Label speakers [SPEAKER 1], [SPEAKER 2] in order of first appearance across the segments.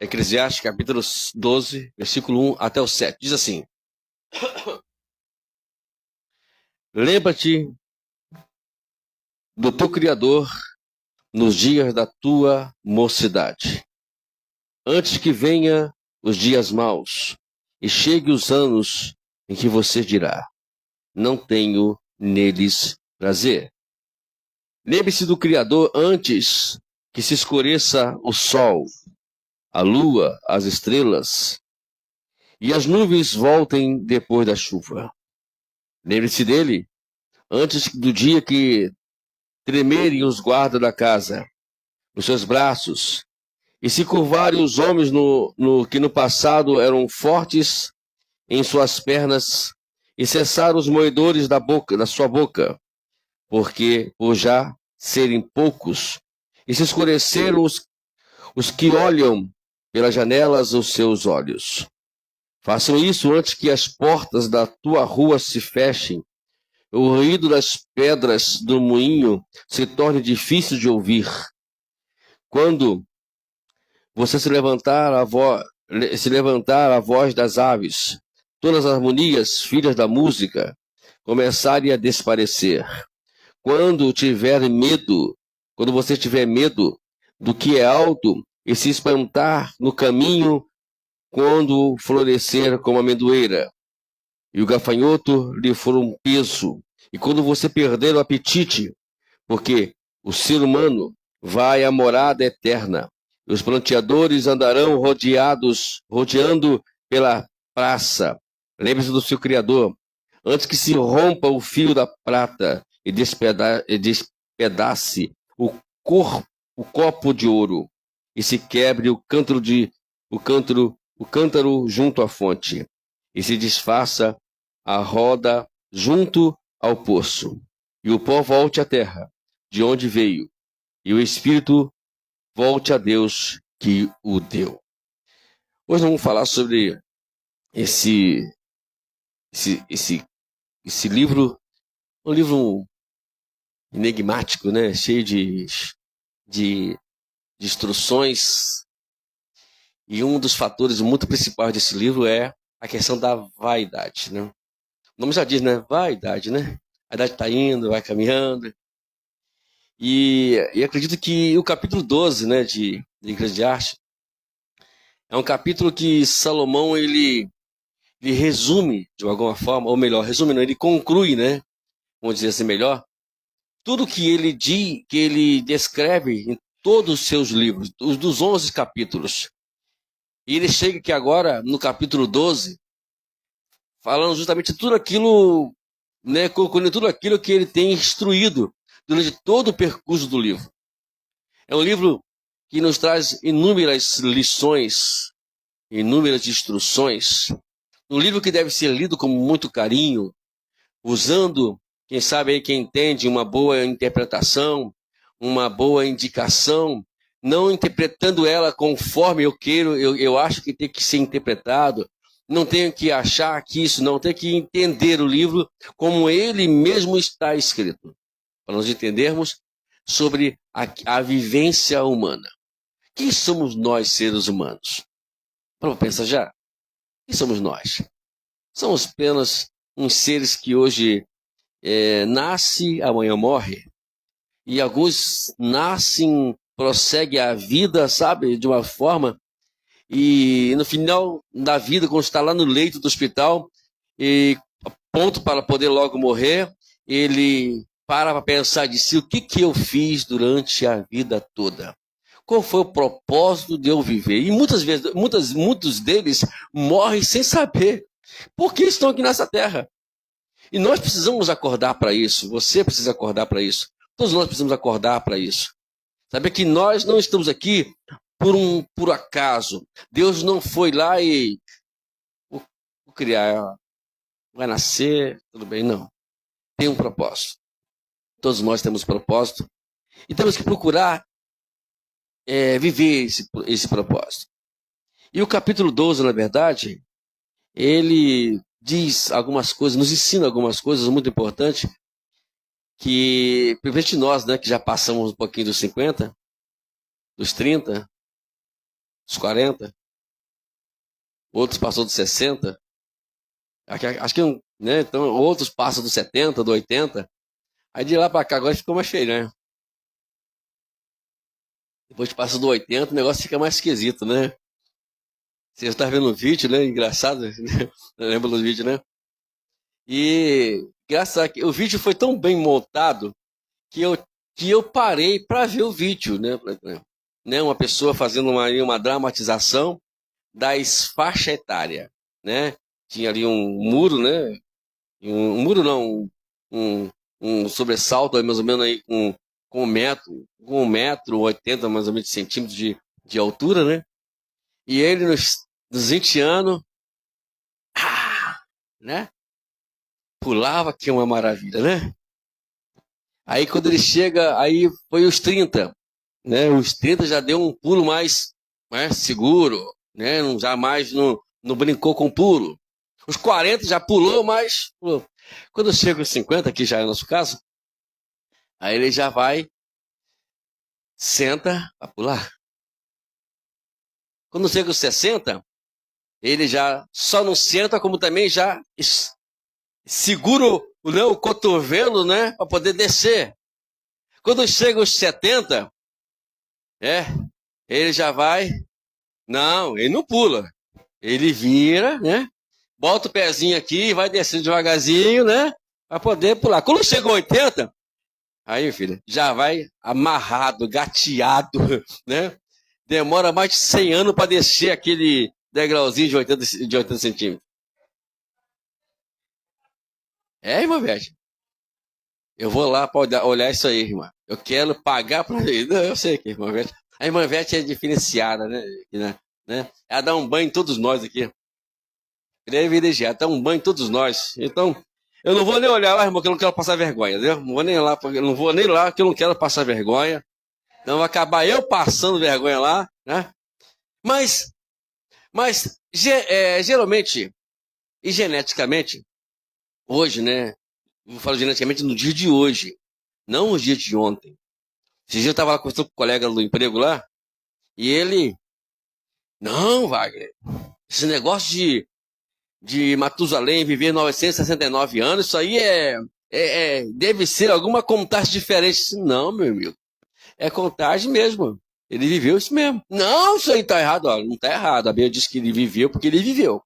[SPEAKER 1] Eclesiastes capítulo 12, versículo 1 até o 7. Diz assim: Lembra-te do teu Criador nos dias da tua mocidade, antes que venha os dias maus e chegue os anos em que você dirá: não tenho neles prazer. Lembre-se do Criador antes que se escureça o sol, a lua, as estrelas e as nuvens voltem depois da chuva. Lembre-se dele antes do dia que tremerem os guardas da casa, nos seus braços, e se curvarem os homens que no passado eram fortes em suas pernas, e cessaram os moedores da sua boca, porque por já serem poucos, e se escureceram os que olham pelas janelas os seus olhos. Façam isso antes que as portas da tua rua se fechem, o ruído das pedras do moinho se torne difícil de ouvir. Quando você se levantar a voz das aves, todas as harmonias, filhas da música, começarem a desparecer. Quando você tiver medo do que é alto e se espantar no caminho, quando florescer como a amendoeira e o gafanhoto lhe for um peso, e quando você perder o apetite, porque o ser humano vai à morada eterna, e os planteadores andarão rodeando pela praça. Lembre-se do seu Criador, antes que se rompa o fio da prata e despedace o copo de ouro, e se quebre o cântaro junto à fonte, e se desfaça a roda junto ao poço, e o pó volte à terra, de onde veio, e o espírito volte a Deus que o deu. Hoje nós vamos falar sobre esse livro, um livro enigmático, né? Cheio de instruções. E um dos fatores muito principais desse livro é a questão da vaidade, né? O nome já diz, né? Vaidade, né? A idade está indo, vai caminhando. E acredito que o capítulo 12, né, de Eclesiastes, é um capítulo que Salomão, ele resume de alguma forma, ou melhor, resume não, ele conclui, né? Vamos dizer assim melhor, tudo que ele descreve em todos os seus livros, dos 11 capítulos. E ele chega aqui agora, no capítulo 12, falando justamente tudo aquilo, né, concluindo tudo aquilo que ele tem instruído durante todo o percurso do livro. É um livro que nos traz inúmeras lições, inúmeras instruções. Um livro que deve ser lido com muito carinho, usando, quem sabe aí, quem entende, uma boa interpretação, uma boa indicação, não interpretando ela conforme eu quero, eu acho que tem que ser interpretado, não tenho que achar que isso, não, tenho que entender o livro como ele mesmo está escrito, para nós entendermos sobre a vivência humana. Quem somos nós, seres humanos? Vamos pensar já? Quem somos nós? Somos apenas uns seres que hoje nasce, amanhã morre. E alguns nascem, prosseguem a vida, sabe, de uma forma, e no final da vida, quando está lá no leito do hospital, e pronto para poder logo morrer, ele para pensar de si, o que eu fiz durante a vida toda? Qual foi o propósito de eu viver? E muitas vezes, muitos deles morrem sem saber por que estão aqui nessa terra. E nós precisamos acordar para isso. Você precisa acordar para isso. Todos nós precisamos acordar para isso. Saber que nós não estamos aqui por acaso. Deus não foi lá e vou criar, vai nascer, tudo bem, não. Tem um propósito. Todos nós temos propósito. E temos que procurar viver esse propósito. E o capítulo 12, na verdade, ele diz algumas coisas, nos ensina algumas coisas muito importantes, que, principalmente nós, né, que já passamos um pouquinho dos 50, dos 30, dos 40, outros passou dos 60, acho que, né, então, outros passam dos 70, do 80, aí de lá para cá agora ficou mais feio, né? Depois que passa do 80, o negócio fica mais esquisito, né? Você está vendo o vídeo, né? Engraçado, né? Lembra do vídeo, né? E graças a que o vídeo foi tão bem montado que eu parei para ver o vídeo, né? Uma pessoa fazendo uma dramatização da faixa etária, né? Tinha ali um muro, né? Um muro não, um sobressalto aí, mais ou menos aí com 1,80 m, mais ou menos de centímetros de altura, né? E ele nos 20 anos, né? Pulava, que é uma maravilha, né? Aí quando ele chega, aí foi os 30, né? Os 30 já deu um pulo mais, né, seguro, né? Jamais não brincou com pulo. Os 40 já pulou, mas pulou. Quando chega os 50, que já é o nosso caso, aí ele já vai, senta para pular. Quando chega os 60, ele já só não senta, como também já segura o cotovelo, né, para poder descer. Quando chega os 70, ele já vai. Não, ele não pula. Ele vira, né? Bota o pezinho aqui e vai descendo devagarzinho, né? Para poder pular. Quando chega 80, aí, filho, já vai amarrado, gateado, né? Demora mais de 100 anos para descer aquele degrauzinho de 80 centímetros. Irmã Vete? Eu vou lá para olhar isso aí, irmã. Eu quero pagar para ele. Não, eu sei que a irmã Vete. A irmã Vete é diferenciada, né? Ela dá um banho em todos nós aqui. Privilegiada, dá um banho em todos nós. Então, eu não vou nem olhar lá, irmão, que eu não quero passar vergonha, entendeu? Não vou nem lá, eu não vou nem lá, que eu não quero passar vergonha. Então vai acabar eu passando vergonha lá, né? Mas geralmente e geneticamente, hoje, né? Eu falo geneticamente no dia de hoje, não no dia de ontem. Esse dia eu estava lá conversando com o colega do emprego lá, e ele, não, Wagner, esse negócio de Matusalém viver 969 anos, isso aí deve ser alguma contagem diferente. Não, meu amigo, é contagem mesmo. Ele viveu isso mesmo. Não, isso aí está errado. Ó, não está errado. A Bíblia diz que ele viveu porque ele viveu,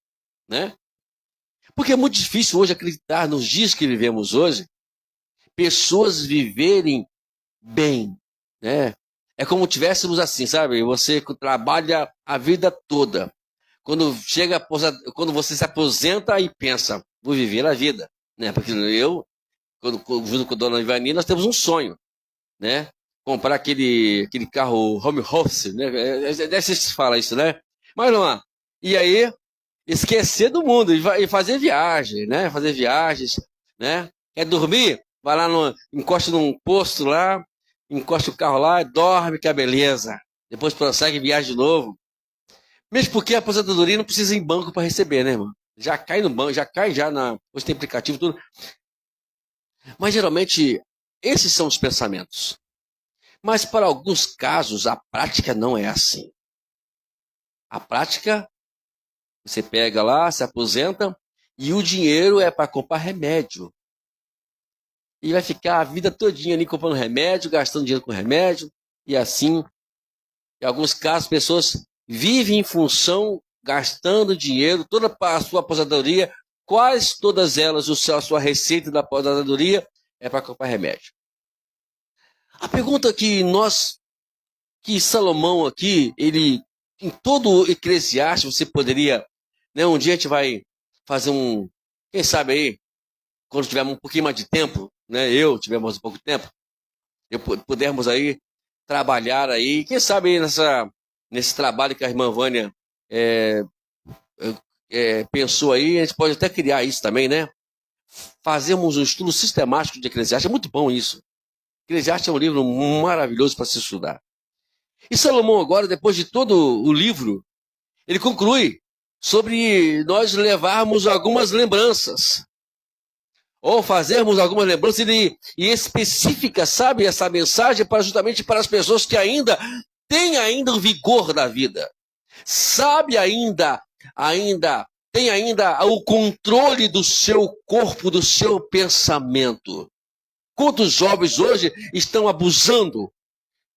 [SPEAKER 1] né? Porque é muito difícil hoje acreditar nos dias que vivemos hoje, pessoas viverem bem, né? É como tivéssemos assim, sabe? Você trabalha a vida toda. Quando você se aposenta e pensa, vou viver a vida, né? Porque junto com a dona Ivani, nós temos um sonho, né? Comprar aquele carro home office, né? Deve ser que se fala isso, né? Mas não há. E aí, esquecer do mundo e fazer viagem, né? Fazer viagens, né? Quer dormir? Vai lá, encosta num posto lá, encosta o carro lá, dorme, que é beleza. Depois prossegue e viaja de novo. Mesmo porque a aposentadoria não precisa ir em banco para receber, né, irmão? Já cai no banco, já cai hoje tem aplicativo, tudo. Mas geralmente, esses são os pensamentos. Mas para alguns casos, a prática não é assim. A prática, você pega lá, se aposenta, e o dinheiro é para comprar remédio. E vai ficar a vida todinha ali comprando remédio, gastando dinheiro com remédio, e assim, em alguns casos, pessoas vivem em função, gastando dinheiro, toda a sua aposentadoria, quase todas elas, a sua receita da aposentadoria é para comprar remédio. A pergunta que Salomão aqui, ele, em todo o Eclesiastes, você poderia, né, um dia a gente vai fazer quem sabe aí, quando tivermos um pouquinho mais de tempo, né, tivermos um pouco de tempo, pudermos aí trabalhar aí, quem sabe aí nesse trabalho que a irmã Vânia pensou aí, a gente pode até criar isso também, né? Fazermos um estudo sistemático de Eclesiastes, é muito bom isso. Eclesiastes é um livro maravilhoso para se estudar. E Salomão agora, depois de todo o livro, ele conclui sobre nós levarmos algumas lembranças, ou fazermos algumas lembranças, e especifica, sabe, essa mensagem justamente para as pessoas que ainda têm o vigor da vida. sabe tem ainda o controle do seu corpo, do seu pensamento. Quantos jovens hoje estão abusando,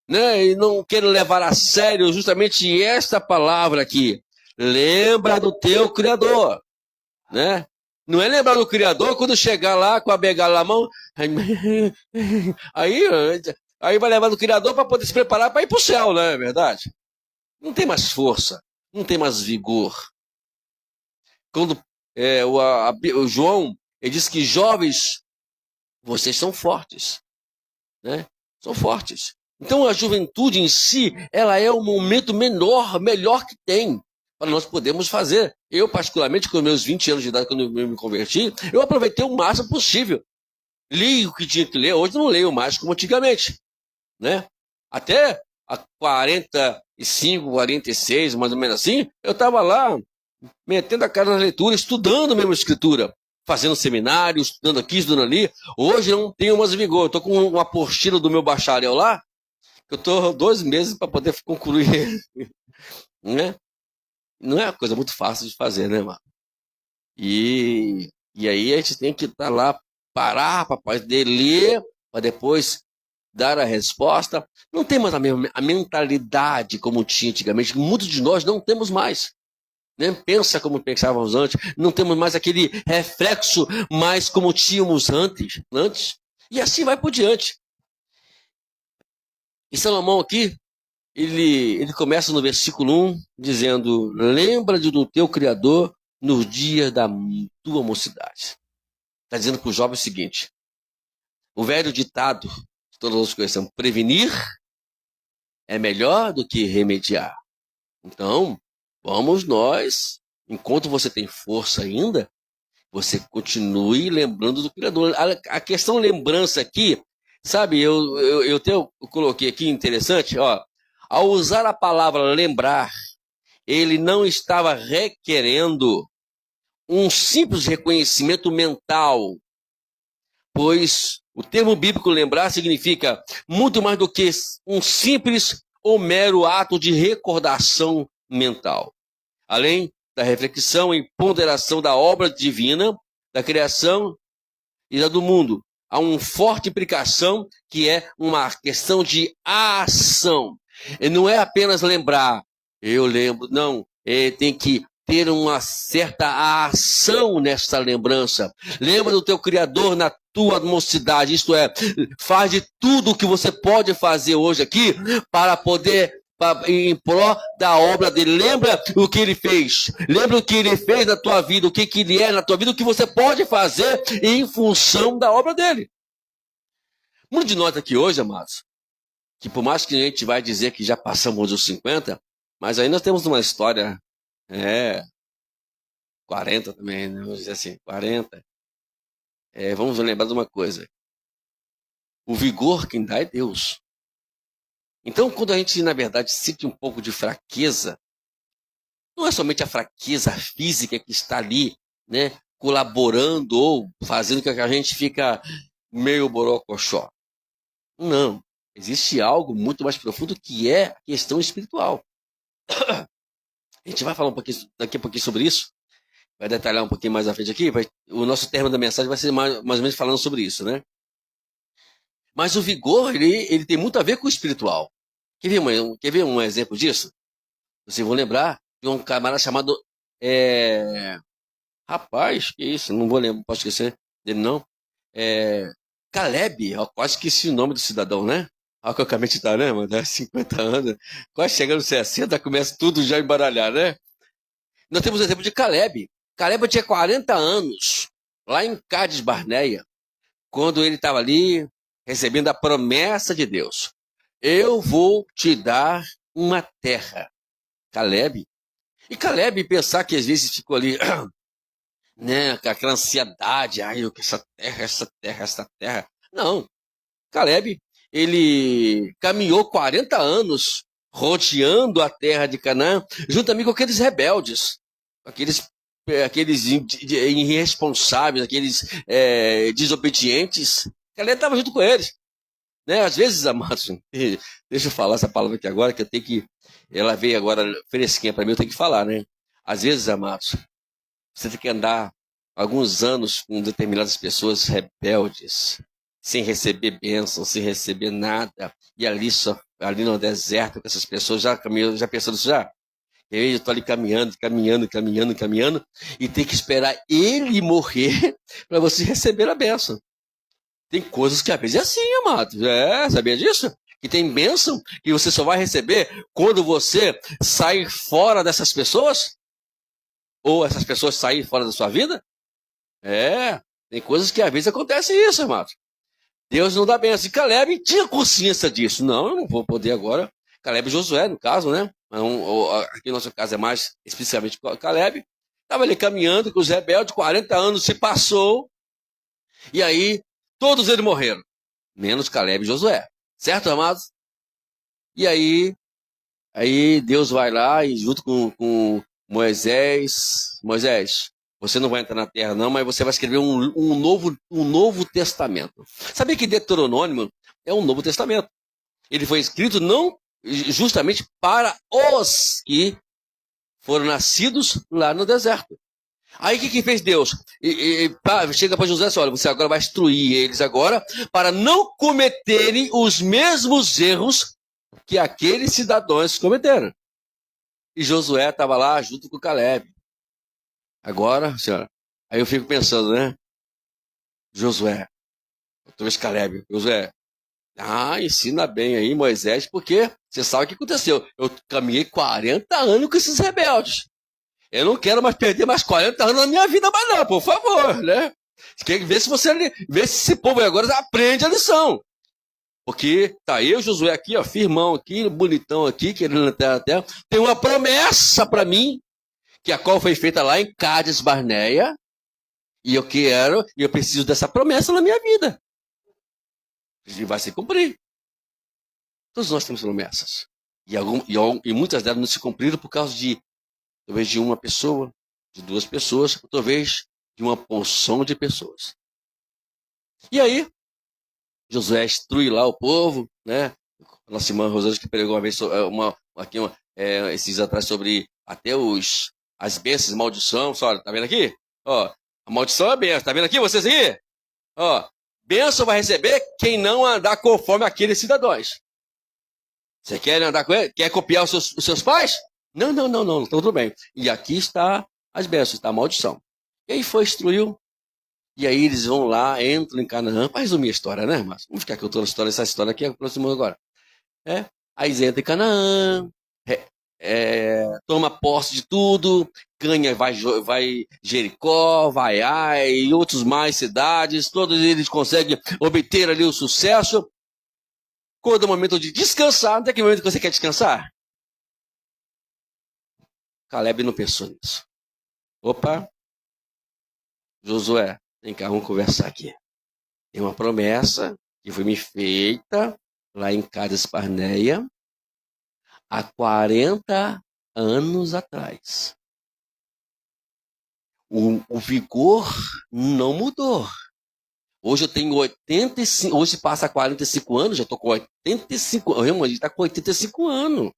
[SPEAKER 1] né, e não querem levar a sério justamente esta palavra aqui. Lembra do teu Criador, né? Não é lembrar do Criador quando chegar lá com a bengala na mão, aí vai levar do Criador para poder se preparar para ir para o céu, não é verdade? Não tem mais força, não tem mais vigor. Quando o João, ele diz que jovens, vocês são fortes, né? São fortes. Então a juventude em si, ela é o momento melhor que tem para nós podermos fazer. Eu, particularmente, com meus 20 anos de idade, quando eu me converti, eu aproveitei o máximo possível. Li o que tinha que ler, hoje não leio mais como antigamente, né? Até a 45, 46, mais ou menos assim, eu estava lá, metendo a cara na leitura, estudando mesmo a escritura, fazendo seminário, estudando aqui, estudando ali. Hoje eu não tenho mais vigor, eu estou com uma apostila do meu bacharel lá, que eu estou 2 meses para poder concluir, né? Não é uma coisa muito fácil de fazer, né, mano? E aí a gente tem que estar lá, parar para poder ler, para depois dar a resposta. Não tem mais a mentalidade como tinha antigamente. Muitos de nós não temos mais. Né? Pensa como pensávamos antes. Não temos mais aquele reflexo mais como tínhamos antes. E assim vai por diante. E Salomão aqui, ele começa no versículo 1, dizendo: lembra-te do teu Criador nos dias da tua mocidade. Está dizendo para o jovem o seguinte: o velho ditado, que todos nós conhecemos, prevenir é melhor do que remediar. Então, vamos nós, enquanto você tem força ainda, você continue lembrando do Criador. A questão lembrança aqui, sabe, eu coloquei aqui interessante, ó, ao usar a palavra lembrar, ele não estava requerendo um simples reconhecimento mental, pois o termo bíblico lembrar significa muito mais do que um simples ou mero ato de recordação mental. Além da reflexão e ponderação da obra divina, da criação e da do mundo, há uma forte implicação que é uma questão de ação. E não é apenas lembrar, eu lembro, não, tem que ter uma certa ação nessa lembrança. Lembra do teu Criador na tua mocidade, isto é, faz de tudo o que você pode fazer hoje aqui para poder em prol da obra dele. Lembra o que ele fez, lembra o que ele fez na tua vida, o que ele é na tua vida, o que você pode fazer em função da obra dele. Muitos de nós aqui hoje, amados, que por mais que a gente vai dizer que já passamos dos 50, mas aí nós temos uma história, 40 também, né? Vamos dizer assim, 40. Vamos lembrar de uma coisa: o vigor quem dá é Deus. Então, quando a gente, na verdade, sente um pouco de fraqueza, não é somente a fraqueza física que está ali, né, colaborando ou fazendo com que a gente fica meio borocochó. Não. Existe algo muito mais profundo que é a questão espiritual. A gente vai falar daqui a pouquinho sobre isso, vai detalhar um pouquinho mais à frente aqui, o nosso termo da mensagem vai ser mais ou menos falando sobre isso, né? Mas o vigor, ele tem muito a ver com o espiritual. Quer ver um exemplo disso? Vocês vão lembrar de um camarada chamado... Rapaz, que isso? Não vou lembrar, não posso esquecer dele, não. Caleb, eu quase esqueci o nome do cidadão, né? Olha que eu acabei de dar, né, mano? 50 anos, quase chegando aos 60, começa tudo já a embaralhar, né? Nós temos o exemplo de Caleb. Caleb tinha 40 anos, lá em Cádiz Barneia, quando ele estava ali recebendo a promessa de Deus. Eu vou te dar uma terra. Caleb. E Caleb pensar que às vezes ficou ali, né, com aquela ansiedade, essa terra. Não. Caleb, ele caminhou 40 anos rodeando a terra de Canaã, juntamente com aqueles rebeldes, aqueles irresponsáveis, aqueles desobedientes. Caleb estava junto com eles. Né? Às vezes, amados, deixa eu falar essa palavra aqui agora, que eu tenho que. Ela veio agora fresquinha para mim, eu tenho que falar, né? Às vezes, amados, você tem que andar alguns anos com determinadas pessoas rebeldes, sem receber bênção, sem receber nada, e ali no deserto com essas pessoas, já caminhando, já pensando isso já? Eu estou ali caminhando, e tem que esperar ele morrer para você receber a bênção. Tem coisas que às vezes é assim, amado. Sabia disso? Que tem bênção que você só vai receber quando você sair fora dessas pessoas? Ou essas pessoas saírem fora da sua vida? Tem coisas que às vezes acontece isso, amado. Deus não dá bênção. E Caleb tinha consciência disso. Não, eu não vou poder agora. Caleb e Josué, no caso, né? Aqui no nosso caso é mais especificamente Caleb. Estava ali caminhando com os rebeldes, 40 anos se passou. E aí, todos eles morreram. Menos Caleb e Josué. Certo, amados? E aí Deus vai lá e junto com Moisés, você não vai entrar na terra não, mas você vai escrever um novo testamento. Sabia que Deuteronômio é um novo testamento? Ele foi escrito não justamente para os que foram nascidos lá no deserto. Aí o que fez Deus? Chega para José assim, olha, você agora vai instruir eles agora para não cometerem os mesmos erros que aqueles cidadãos cometeram. E Josué estava lá junto com Caleb. Agora, senhora, aí eu fico pensando, né? Josué, talvez Caleb, Josué, ensina bem aí Moisés, porque você sabe o que aconteceu. Eu caminhei 40 anos com esses rebeldes. Eu não quero mais perder mais 40 anos na minha vida, mas não, por favor, né? Quer ver se esse povo agora aprende a lição. Porque tá eu, Josué, aqui, ó, firmão aqui, bonitão aqui, querendo na terra. Tem uma promessa para mim, que a qual foi feita lá em Cádiz Barneia, e eu preciso dessa promessa na minha vida. E vai se cumprir. Todos nós temos promessas. E muitas delas não se cumpriram por causa talvez de uma pessoa, de duas pessoas, ou talvez de uma porção de pessoas. E aí, Josué instrui lá o povo, né? A nossa irmã Rosângela que pregou uma vez esses dias atrás sobre até as bênçãos e maldição. Olha, tá vendo aqui? Ó, a maldição é bênção. Tá vendo aqui vocês aqui? Ó, bênção vai receber quem não andar conforme aqueles cidadãos. Você quer andar com ele? Quer copiar os seus pais? Não, então tudo bem. E aqui está as bênçãos, está a maldição. E aí instruiu. E aí eles vão lá, entram em Canaã. Para resumir a história, né, mas vamos ficar contando essa história aqui, aproximando agora. Aí eles entram em Canaã, toma posse de tudo, ganha, vai Jericó, vai Ai, e outros mais cidades, todos eles conseguem obter ali o sucesso. Quando é o momento de descansar, até que momento que você quer descansar? Caleb não pensou nisso. Opa, Josué, vem cá, vamos conversar aqui. Tem uma promessa que foi me feita lá em Cádiz Barneia há 40 anos atrás. O vigor não mudou. Hoje eu tenho 85, hoje passa 45 anos, já estou com 85 anos, a gente está com 85 anos.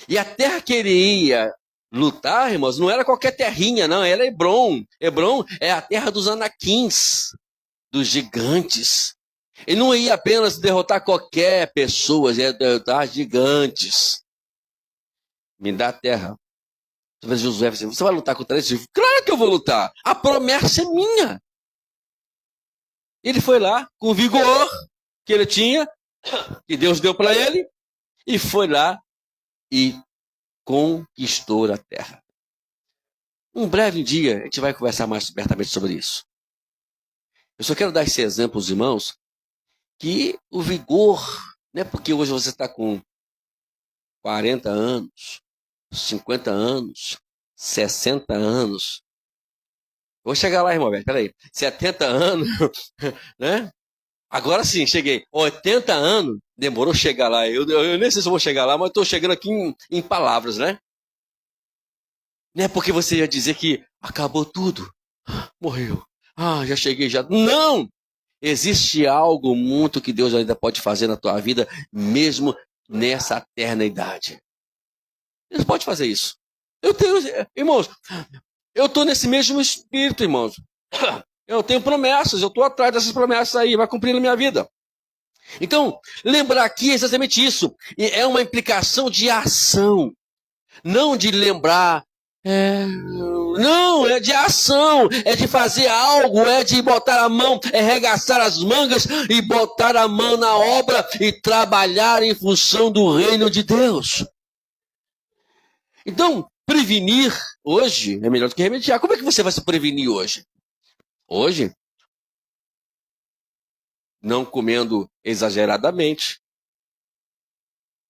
[SPEAKER 1] E a terra que ele ia lutar, irmãos, não era qualquer terrinha, não, era Hebron. Hebron é a terra dos anaquins, dos gigantes. Ele não ia apenas derrotar qualquer pessoa, ia derrotar gigantes. Me dá a terra. Talvez Josué vai dizer, você vai lutar contra eles? Claro que eu vou lutar. A promessa é minha. Ele foi lá com o vigor que ele tinha, que Deus deu para ele, e foi lá e conquistou a terra. Um breve dia, a gente vai conversar mais abertamente sobre isso. Eu só quero dar esse exemplo aos irmãos, que o vigor, não é porque hoje você está com 40 anos, 50 anos, 60 anos. Vou chegar lá, irmão, peraí. 70 anos, né? Agora sim, cheguei. 80 anos, demorou chegar lá. Eu nem sei se eu vou chegar lá, mas estou chegando aqui em palavras, né? Não é porque você ia dizer que acabou tudo. Morreu. Já cheguei já. Não! existe algo muito que Deus ainda pode fazer na tua vida, mesmo nessa terna idade. Deus pode fazer isso. Irmãos, eu estou nesse mesmo espírito, irmãos. Eu tenho promessas, eu estou atrás dessas promessas aí, vai cumprir na minha vida. Então, lembrar aqui é exatamente isso. É uma implicação de ação. Não de lembrar. Não, é de ação. É de fazer algo. É de botar a mão, é regaçar as mangas e botar a mão na obra e trabalhar em função do reino de Deus. Então, prevenir hoje é melhor do que remediar. Como é que você vai se prevenir hoje? Hoje, não comendo exageradamente,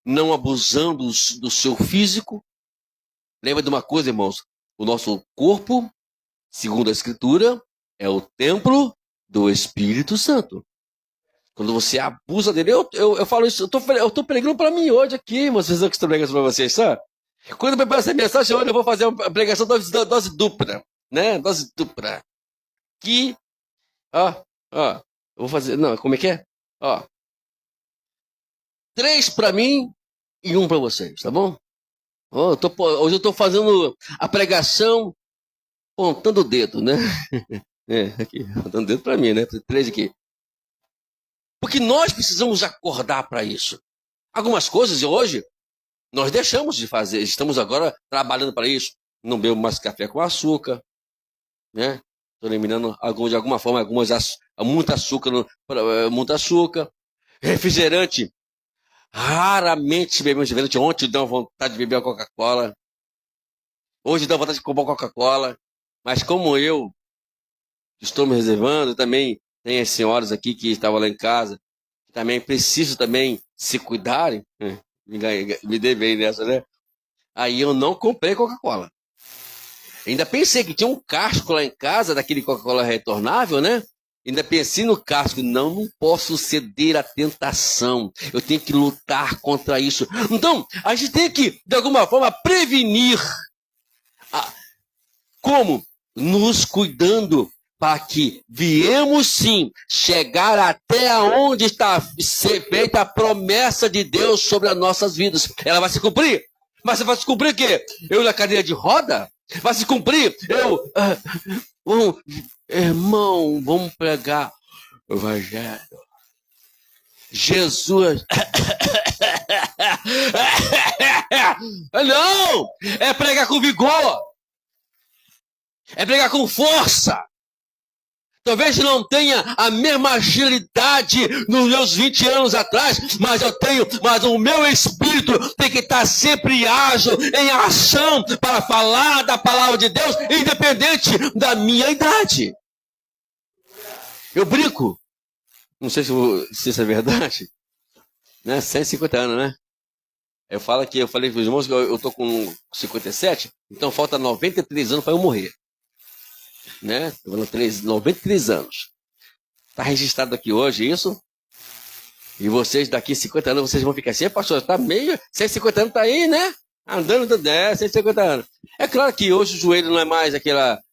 [SPEAKER 1] não abusando do seu físico. Lembra de uma coisa, irmãos? O nosso corpo, segundo a Escritura, é o templo do Espírito Santo. Quando você abusa dele, eu falo isso, eu estou pregando para mim hoje aqui, vocês que estou pregando para vocês, sabe? Quando eu preparo essa mensagem, eu vou fazer uma pregação dose dupla, né? Dose dupla. Que, eu vou fazer, não, como é que é? 3 para mim e 1 para vocês, tá bom? Hoje eu estou fazendo a pregação pontando o dedo, né? Aqui, pontando o dedo para mim, né? 3 aqui. Porque nós precisamos acordar para isso. Algumas coisas hoje nós deixamos de fazer, estamos agora trabalhando para isso. Não bebo mais café com açúcar, né? Estou eliminando de alguma forma muito açúcar. Refrigerante. Raramente bebemos refrigerante. Ontem deu vontade de beber uma Coca-Cola. Hoje dá vontade de comprar Coca-Cola. Mas como eu estou me reservando, também tem as senhoras aqui que estavam lá em casa, que também precisam também se cuidarem. Me dei bem nessa, né? Aí eu não comprei Coca-Cola. Ainda pensei que tinha um casco lá em casa, daquele Coca-Cola retornável, né? Ainda pensei no casco. Não posso ceder à tentação. Eu tenho que lutar contra isso. Então, a gente tem que, de alguma forma, prevenir. Como? Nos cuidando para que viemos sim chegar até onde está feita a promessa de Deus sobre as nossas vidas. Ela vai se cumprir. Mas você vai se cumprir o quê? Eu na cadeira de roda? Vai se cumprir? Irmão, vamos pregar o Evangelho. Jesus. Não! É pregar com vigor. É pregar com força. Talvez não tenha a mesma agilidade nos meus 20 anos atrás, mas o meu espírito tem que estar sempre ágil, em ação, para falar da palavra de Deus, independente da minha idade. Eu brinco, não sei se isso é verdade, né? 150 anos, né? Eu falei para os irmãos que eu estou com 57, então falta 93 anos para eu morrer. Né? 93 anos. Está registrado aqui hoje isso. E vocês daqui 50 anos, vocês vão ficar assim, pastor, está meio, 150 anos está aí, né? Andando 150 anos. É claro que hoje o joelho não é mais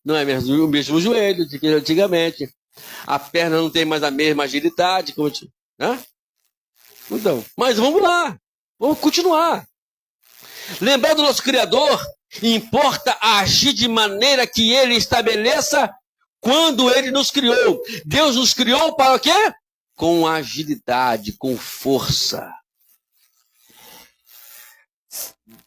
[SPEAKER 1] não é mesmo o mesmo joelho de que antigamente. A perna não tem mais a mesma agilidade, né? Então, mas vamos lá, vamos continuar. Lembrar do nosso Criador, importa agir de maneira que Ele estabeleça quando Ele nos criou. Deus nos criou para o quê? Com agilidade, com força.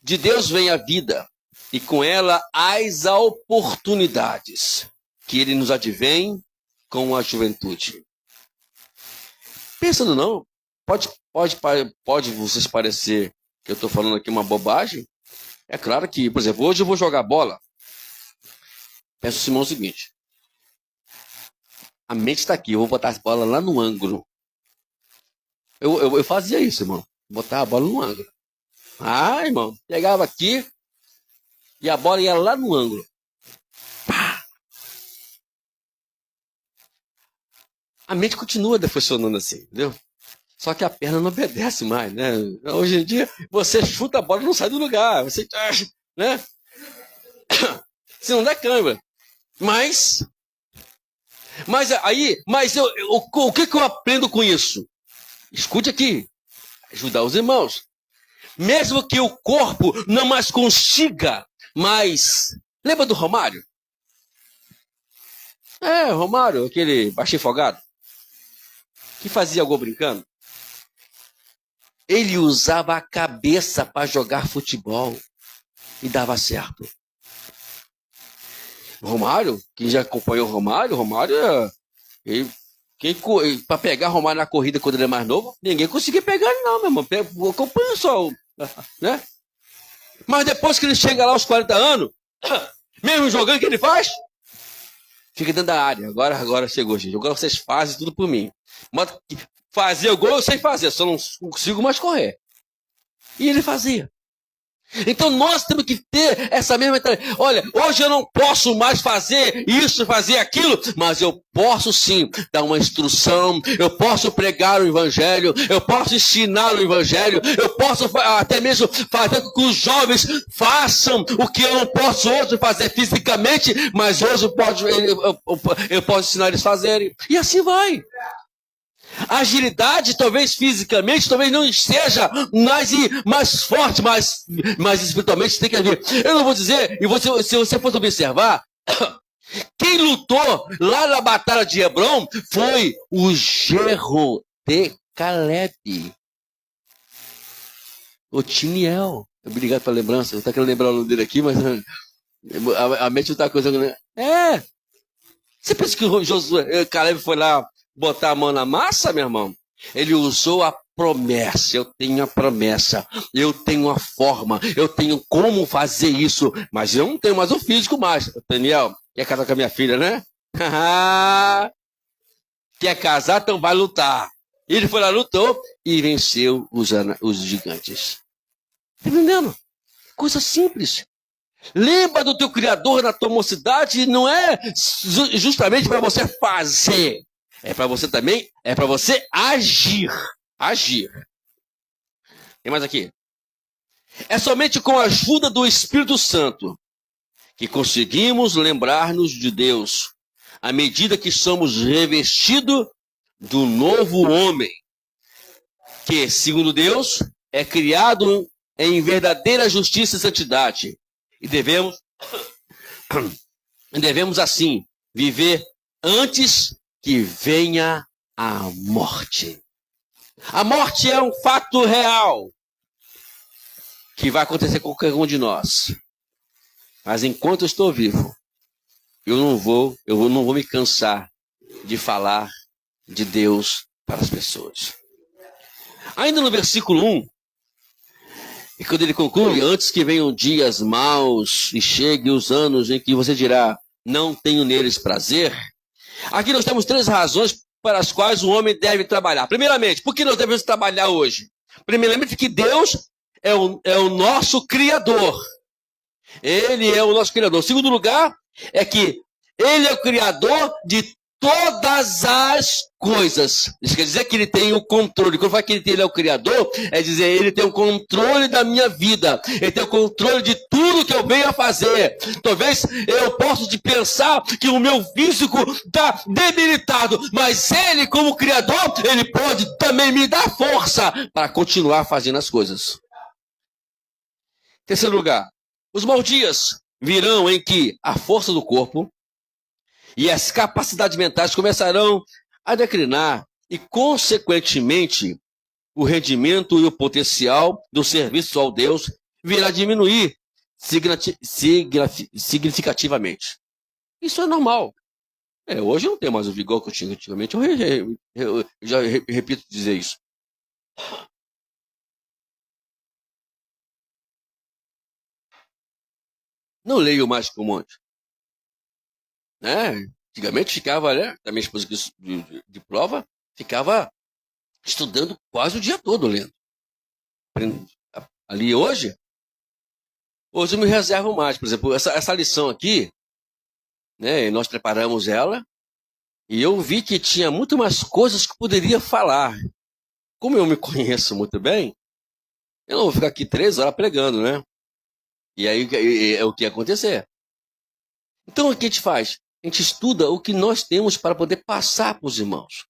[SPEAKER 1] De Deus vem a vida, e com ela as oportunidades que Ele nos advém com a juventude. Pensando não, pode vocês parecer que eu estou falando aqui uma bobagem. É claro que, por exemplo, hoje eu vou jogar bola. Peço ao Simão o seguinte. A mente está aqui, eu vou botar as bolas lá no ângulo. Eu fazia isso, irmão. Botar a bola no ângulo. Irmão, pegava aqui e a bola ia lá no ângulo. Pá! A mente continua funcionando assim, entendeu? Só que a perna não obedece mais, né? Hoje em dia, você chuta a bola e não sai do lugar. Você, né? Se não der câimbra. Mas O que eu aprendo com isso? Escute aqui, ajudar os irmãos. Mesmo que o corpo não mais consiga, mas... Lembra do Romário? Romário, aquele baixinho folgado, que fazia gol brincando. Ele usava a cabeça para jogar futebol e dava certo. Romário, quem já acompanhou o Romário, para pegar Romário na corrida quando ele é mais novo, ninguém conseguia pegar ele não, meu irmão. Acompanha só, né? Mas depois que ele chega lá aos 40 anos, mesmo jogando, o que ele faz? Fica dentro da área. Agora chegou, gente. Agora vocês fazem tudo por mim. Fazer o gol eu sei fazer, só não consigo mais correr. E ele fazia. Então nós temos que ter essa mesma mentalidade. Olha, hoje eu não posso mais fazer isso, fazer aquilo, mas eu posso sim dar uma instrução, eu posso pregar o evangelho, eu posso ensinar o evangelho, eu posso até mesmo fazer com que os jovens façam o que eu não posso hoje fazer fisicamente, mas hoje eu posso ensinar eles a fazerem. E assim vai. Agilidade, talvez fisicamente, talvez não seja mais forte, mas espiritualmente tem que haver. Eu não vou dizer, se você for observar, quem lutou lá na batalha de Hebron foi o genro de Caleb, Otiniel. Obrigado pela lembrança, eu estou querendo lembrar o nome dele aqui, mas a mente não está coisando. Você pensa que o Caleb foi lá botar a mão na massa, meu irmão? Ele usou a promessa. Eu tenho a promessa, eu tenho a forma, eu tenho como fazer isso, mas eu não tenho mais o físico mais. Daniel, quer casar com a minha filha, né? Quer casar, então vai lutar. Ele foi lá, lutou e venceu os gigantes. Tá entendendo? Coisa simples. Lembra do teu Criador na tua mocidade, não é justamente para você fazer. É para você também, é para você agir. Agir. Tem mais aqui. É somente com a ajuda do Espírito Santo que conseguimos lembrar-nos de Deus, à medida que somos revestidos do novo homem, que, segundo Deus, é criado em verdadeira justiça e santidade. E devemos assim, viver antes que venha a morte. A morte é um fato real que vai acontecer com qualquer um de nós. Mas enquanto eu estou vivo, eu não vou me cansar de falar de Deus para as pessoas. Ainda no versículo 1, e quando ele conclui, antes que venham dias maus e cheguem os anos em que você dirá, não tenho neles prazer. Aqui nós temos 3 razões para as quais o homem deve trabalhar. Primeiramente, por que nós devemos trabalhar hoje? Primeiramente, que Deus é o nosso Criador. Ele é o nosso Criador. Segundo lugar, é que Ele é o Criador de todas as coisas. Isso quer dizer que Ele tem o controle. Quando fala que Ele é o Criador, é dizer Ele tem o controle da minha vida. Ele tem o controle de tudo que eu venho a fazer. Talvez eu possa pensar que o meu físico está debilitado, mas Ele, como Criador, Ele pode também me dar força para continuar fazendo as coisas. Terceiro lugar, os maus dias virão em que a força do corpo e as capacidades mentais começarão a declinar e, consequentemente, o rendimento e o potencial do serviço ao Deus virá diminuir significativamente. Isso é normal. Hoje eu não tenho mais o vigor que eu tinha antigamente. Eu já repito dizer isso. Não leio mais como antes. Antigamente ficava, da minha esposa de prova, ficava estudando quase o dia todo lendo. Ali hoje eu me reservo mais. Por exemplo, essa lição aqui, nós preparamos ela e eu vi que tinha muito mais coisas que poderia falar. Como eu me conheço muito bem, eu não vou ficar aqui 3 horas pregando, né? E aí é o que ia acontecer. Então o que a gente faz? a gente estuda o que nós temos para poder passar para os irmãos.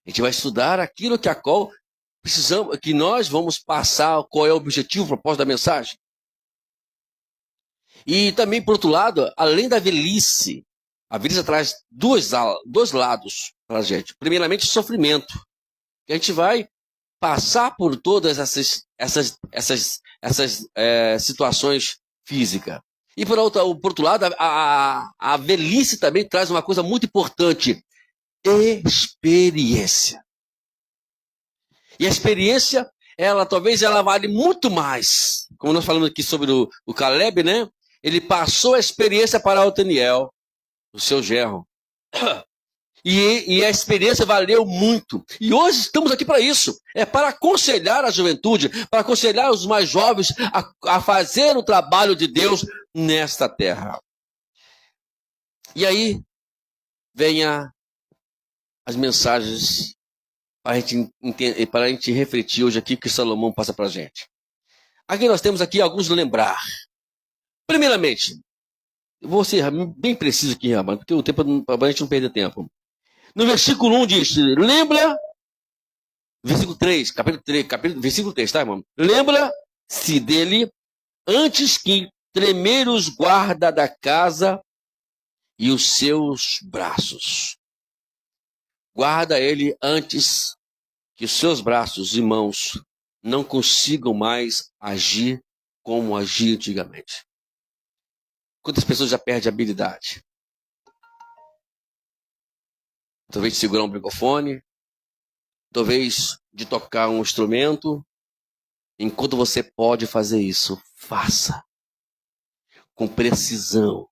[SPEAKER 1] A gente vai estudar aquilo que a qual precisamos, que nós vamos passar, qual é o objetivo, o propósito da mensagem. E também, por outro lado, além da velhice, a velhice traz dois lados para a gente. Primeiramente, o sofrimento. Que a gente vai passar por todas essas situações físicas. E por outro lado, a velhice também traz uma coisa muito importante: experiência. E a experiência, talvez ela vale muito mais. Como nós falamos aqui sobre o Caleb, né? Ele passou a experiência para Otaniel, o seu genro. E a experiência valeu muito. E hoje estamos aqui para isso. É para aconselhar a juventude, para aconselhar os mais jovens a fazer o trabalho de Deus nesta terra. E aí, vem as mensagens para a gente refletir hoje aqui que Salomão passa para a gente. Aqui nós temos aqui alguns lembrar. Primeiramente, eu vou ser bem preciso aqui, rapaz, porque o tempo para a gente não perder tempo. No versículo 1 diz, lembra, versículo 3, versículo 3, tá, irmão? Lembra-se dele antes que tremer os guarda da casa e os seus braços. Guarda ele antes que os seus braços e mãos não consigam mais agir como agia antigamente. Quantas pessoas já perdem a habilidade? Talvez de segurar um microfone, talvez de tocar um instrumento. Enquanto você pode fazer isso, faça com precisão.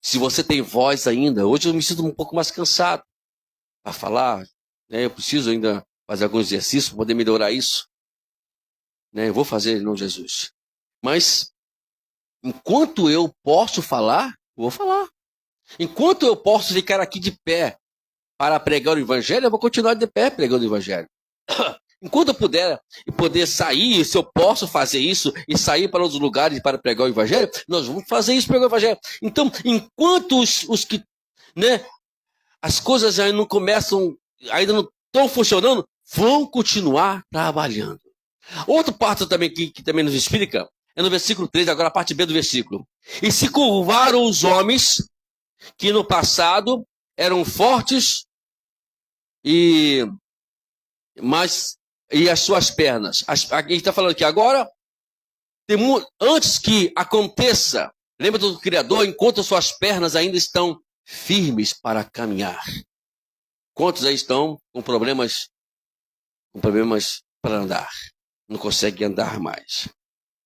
[SPEAKER 1] Se você tem voz ainda, hoje eu me sinto um pouco mais cansado para falar, né? Eu preciso ainda fazer alguns exercícios para poder melhorar isso, né? Eu vou fazer em nome de Jesus. Mas enquanto eu posso falar, eu vou falar. Enquanto eu posso ficar aqui de pé para pregar o evangelho, eu vou continuar de pé pregando o evangelho. Enquanto eu poder sair, se eu posso fazer isso e sair para outros lugares para pregar o evangelho, nós vamos fazer isso, pregar o evangelho. Então, enquanto os que, né, as coisas ainda não começam, ainda não estão funcionando, vão continuar trabalhando. Outro parte também que também nos explica é no versículo 3, agora a parte B do versículo. E se curvaram os homens que no passado eram fortes e as suas pernas. A gente está falando aqui agora, antes que aconteça, lembra do Criador, enquanto suas pernas ainda estão firmes para caminhar. Quantos aí estão com problemas para andar? Não conseguem andar mais.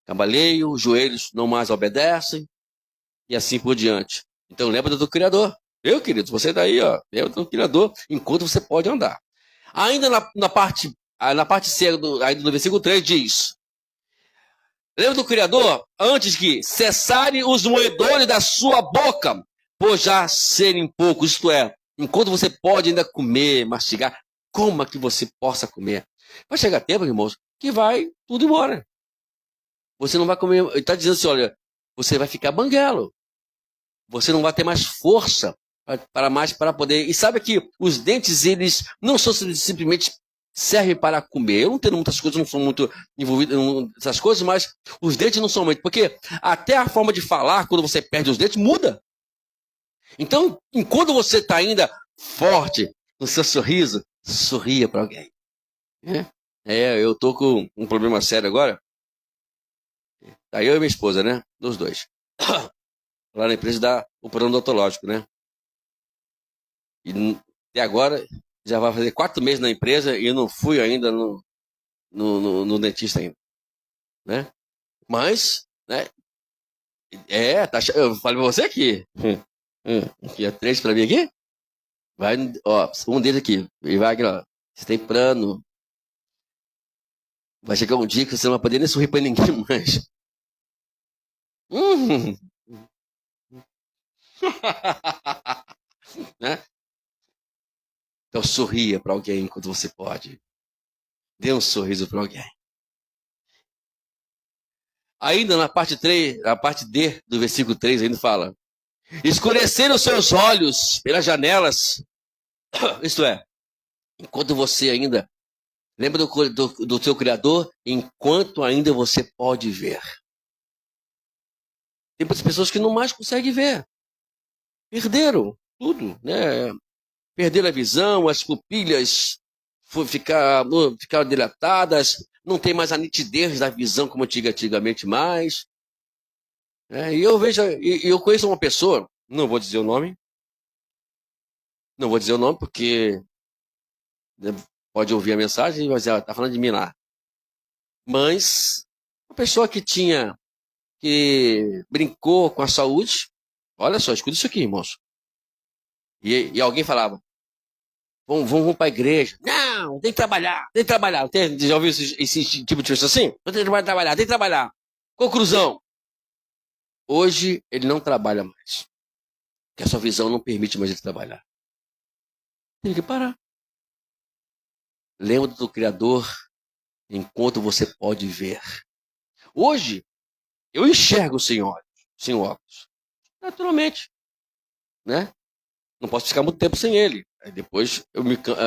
[SPEAKER 1] Cambaleio, os joelhos não mais obedecem, e assim por diante. Então lembra do Criador. Eu, querido, você daí, ó, lembra do Criador, enquanto você pode andar. Ainda na parte C do versículo 3 diz, lembra do Criador, antes que cessarem os moedores da sua boca, por já serem poucos, isto é, enquanto você pode ainda comer, mastigar, coma que você possa comer. Vai chegar tempo, irmãos, que vai tudo embora. Você não vai comer, ele está dizendo assim, olha, você vai ficar banguelo. Você não vai ter mais força para poder... E sabe que os dentes, eles não são simplesmente servem para comer. Eu não tenho muitas coisas, não sou muito envolvido nessas coisas, mas os dentes não são muito. Porque até a forma de falar, quando você perde os dentes, muda. Então, enquanto você está ainda forte no seu sorriso, sorria para alguém. Eu estou com um problema sério agora. Tá eu e minha esposa, né? Dos dois. Lá na empresa dá o plano odontológico, né? E até agora já vai fazer 4 meses na empresa e eu não fui ainda no dentista ainda, né? Mas, né? Eu falei pra você aqui. Aqui é 3 pra mim aqui. Vai, ó, um deles aqui. E vai aqui, ó. Você tem plano. Vai chegar um dia que você não vai poder nem sorrir pra ninguém mais. Né? Então sorria para alguém enquanto você pode. Dê um sorriso para alguém. Ainda na parte 3, na parte D do versículo 3, ainda fala: escureceram os seus olhos pelas janelas, isto é, enquanto você ainda lembra do seu Criador, enquanto ainda você pode ver. Tem muitas pessoas que não mais conseguem ver. Perderam tudo, né? Perderam a visão, as pupilas ficaram dilatadas, não tem mais a nitidez da visão como antigamente mais. E eu conheço uma pessoa, não vou dizer o nome porque, né, pode ouvir a mensagem e vai dizer, ela está falando de mim lá. Mas uma pessoa que brincou com a saúde, olha só, escuta isso aqui, irmãos. E alguém falava, vamos para a igreja. Não, tem que trabalhar, tem que trabalhar. Já ouviu esse tipo de coisa assim? Tem que trabalhar, tem que trabalhar. Conclusão. Hoje ele não trabalha mais. Porque a sua visão não permite mais ele trabalhar. Tem que parar. Lembra do Criador enquanto você pode ver. Hoje, eu enxergo sem óculos. Naturalmente. Né? Não posso ficar muito tempo sem ele. Aí depois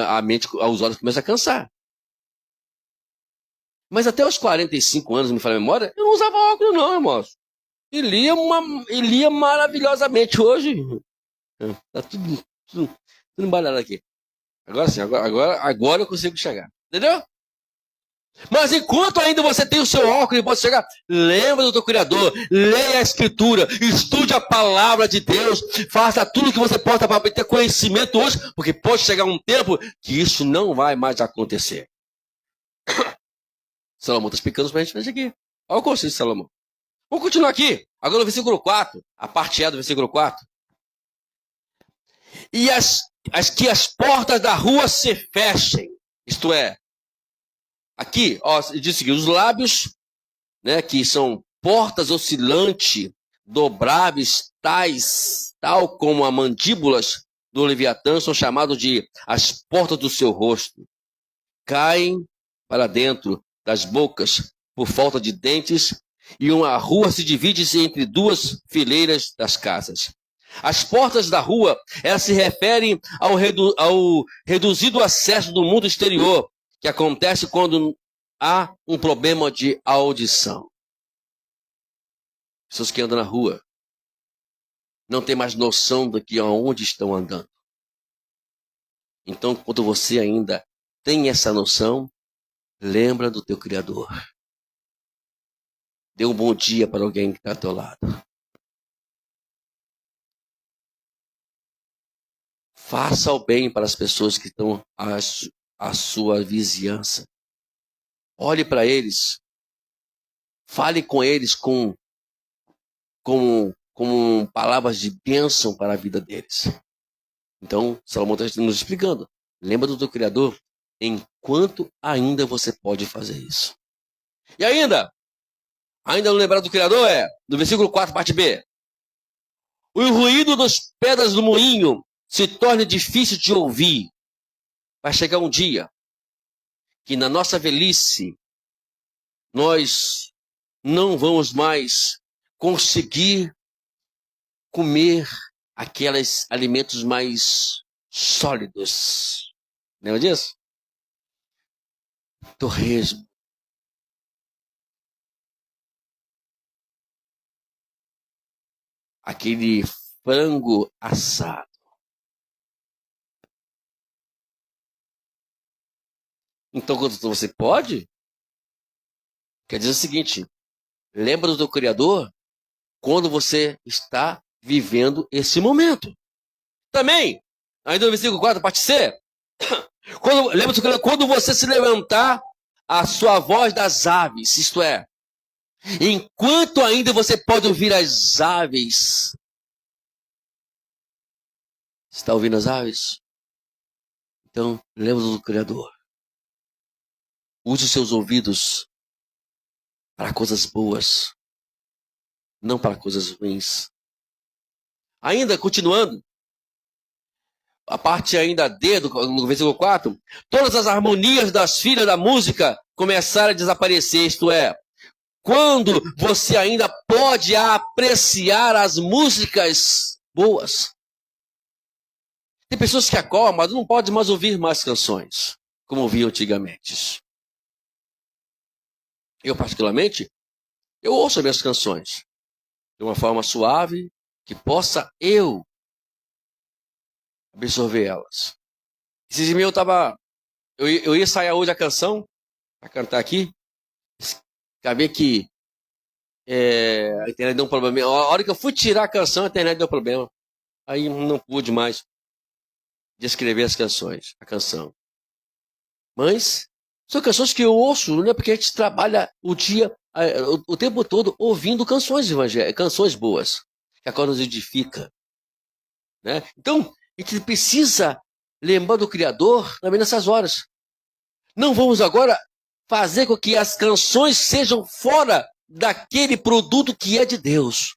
[SPEAKER 1] a mente, os olhos começam a cansar. Mas até os 45 anos, me falha a memória, eu não usava óculos não, irmãos. E lia maravilhosamente. Hoje, tá tudo embalado aqui. Agora sim, agora eu consigo chegar. Entendeu? Mas enquanto ainda você tem o seu óculos e pode chegar, lembra do teu Criador, leia a Escritura, estude a palavra de Deus, faça tudo que você possa para ter conhecimento hoje, porque pode chegar um tempo que isso não vai mais acontecer. Salomão está explicando para a gente aqui. Olha o conselho de Salomão. Vamos continuar aqui. Agora no versículo 4, a parte E do versículo 4. E que as portas da rua se fechem, isto é, aqui, ó, diz o seguinte, os lábios, né, que são portas oscilantes, dobráveis, tal como as mandíbulas do Leviatã, são chamados de as portas do seu rosto. Caem para dentro das bocas por falta de dentes, e uma rua se divide entre duas fileiras das casas. As portas da rua, elas se referem ao reduzido acesso do mundo exterior, que acontece quando há um problema de audição. Pessoas que andam na rua não têm mais noção do que aonde estão andando. Então, quando você ainda tem essa noção, lembra do teu Criador. Dê um bom dia para alguém que está ao teu lado. Faça o bem para as pessoas que estão à sua vizinhança. Olhe para eles. Fale com eles com palavras de bênção para a vida deles. Então, Salomão está nos explicando. Lembra do teu Criador enquanto ainda você pode fazer isso. E ainda não lembrar do Criador no versículo 4, parte B. O ruído das pedras do moinho se torna difícil de ouvir. Vai chegar um dia que na nossa velhice nós não vamos mais conseguir comer aqueles alimentos mais sólidos. Lembra disso? Torresmo. Aquele frango assado. Então, quando você pode, quer dizer o seguinte, lembra do teu Criador quando você está vivendo esse momento. Também, ainda no versículo 4, parte C, lembra do Criador, quando você se levantar, a sua voz das aves, isto é, enquanto ainda você pode ouvir as aves. Está ouvindo as aves? Então, lembra do Criador. Use os seus ouvidos para coisas boas, não para coisas ruins. Ainda, continuando, a parte ainda D do versículo 4, todas as harmonias das filhas da música começaram a desaparecer, isto é, quando você ainda pode apreciar as músicas boas. Tem pessoas que acordam, não podem mais ouvir mais canções, como ouviam antigamente. Eu, particularmente, eu ouço as minhas canções de uma forma suave, que possa eu absorver elas. Esses e-mails eu ia ensaiar hoje a canção, para cantar aqui, acabei que a internet deu um problema. A hora que eu fui tirar a canção, a internet deu problema. Aí não pude mais descrever a canção. Mas são canções que eu ouço, né? Porque a gente trabalha o tempo todo ouvindo canções evangélicas, canções boas, que agora nos edifica, né? Então, a gente precisa lembrar do Criador também nessas horas. Não vamos agora fazer com que as canções sejam fora daquele produto que é de Deus.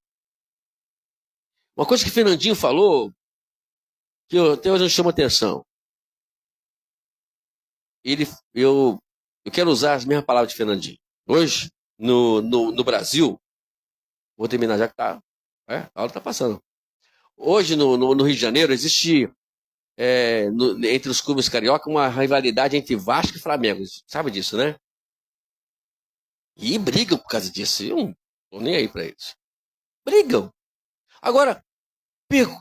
[SPEAKER 1] Uma coisa que Fernandinho falou, que até hoje não chama atenção. Eu quero usar as mesmas palavras de Fernandinho. Hoje, no Brasil, vou terminar já que a hora está passando. Hoje, no Rio de Janeiro, existe, entre os clubes carioca, uma rivalidade entre Vasco e Flamengo. Sabe disso, né? E brigam por causa disso. Eu não tô nem aí para eles. Brigam. Agora,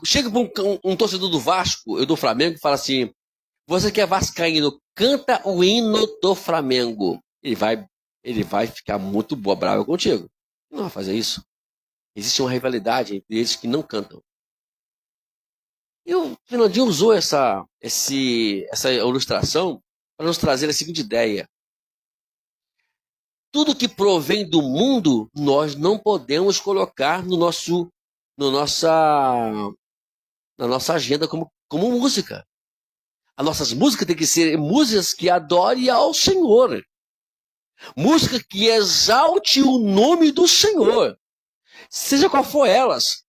[SPEAKER 1] chega um torcedor do Vasco, eu do Flamengo, e fala assim: você que é vascaíno, canta o hino do Flamengo. Ele vai ficar muito bravo contigo. Não vai fazer isso. Existe uma rivalidade entre eles que não cantam. E o Fernandinho usou essa ilustração para nos trazer a seguinte ideia. Tudo que provém do mundo, nós não podemos colocar na nossa agenda como música. As nossas músicas têm que ser músicas que adorem ao Senhor. Música que exalte o nome do Senhor. Seja qual for elas.